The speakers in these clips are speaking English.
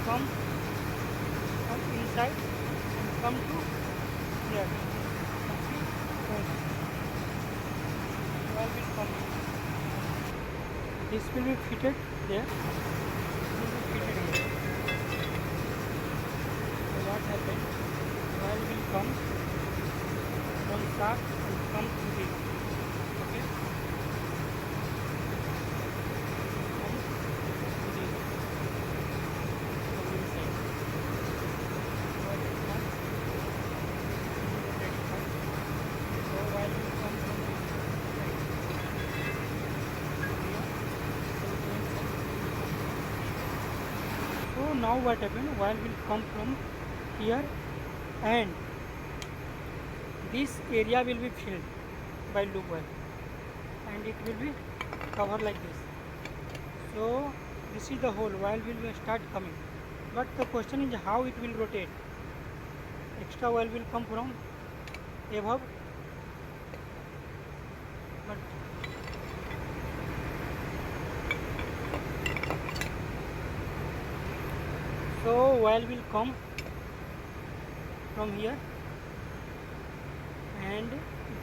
come inside and come to here. See, oil will come. This will be fitted there. This will be fitted here. So what happened? Oil will come from shaft and come to this. Okay. Come to this. From inside. Oil will come. So oil will come from this side. So now what happened? Oil will come from here and this area will be filled by lube oil and it will be covered like this. So this is the hole. Oil will start coming, but the question is how it will rotate. Extra oil will come from above, but so oil will come from here and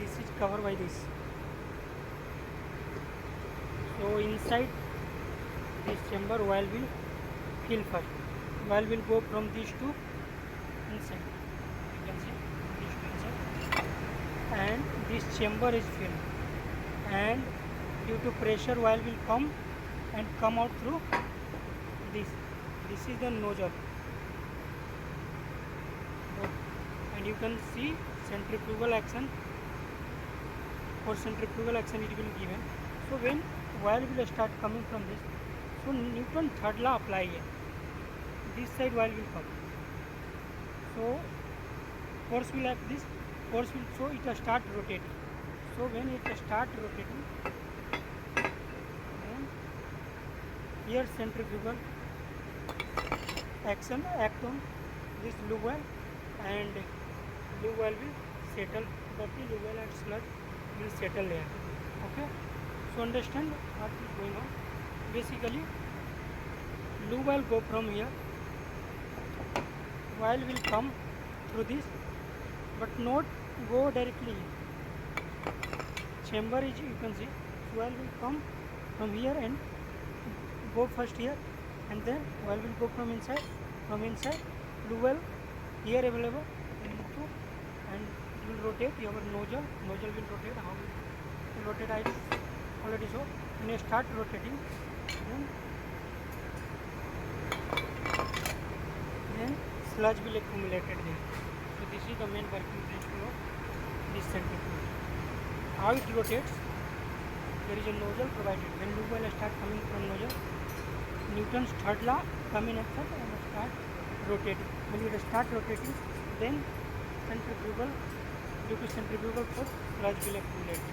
this is covered by this. So inside this chamber oil will fill first. Oil will go from these two inside. You can see these two inside and this chamber is filled, and due to pressure oil will come and come out through this. This is the nozzle, and you can see centrifugal action. For centrifugal action it will given. So when oil will start coming from this, so Newton third law apply here. This side oil will come. So force will act this. Force will, so it will start rotating. So when it start rotating, then here centrifugal action act on this lube oil, and lube oil will settle. Dirty lube oil and sludge will settle there. Okay. So understand what is going on. Basically, lube oil go from here. Oil will come through this, but not go directly here. Chamber is, you can see, so oil will come from here and go first here, and then oil will go from inside. From inside, lube oil here available, and it will rotate. Your nozzle will rotate. How it will rotate? I already show. When you start rotating, then sludge will accumulated there. So this is the main working principle of this centrifuge. How it rotates? There is a nozzle provided. When lube oil start coming from nozzle, Newton's third law come in action and start rotating. When it start rotating, then centrifugal, due to centrifugal force, sludge will accumulate.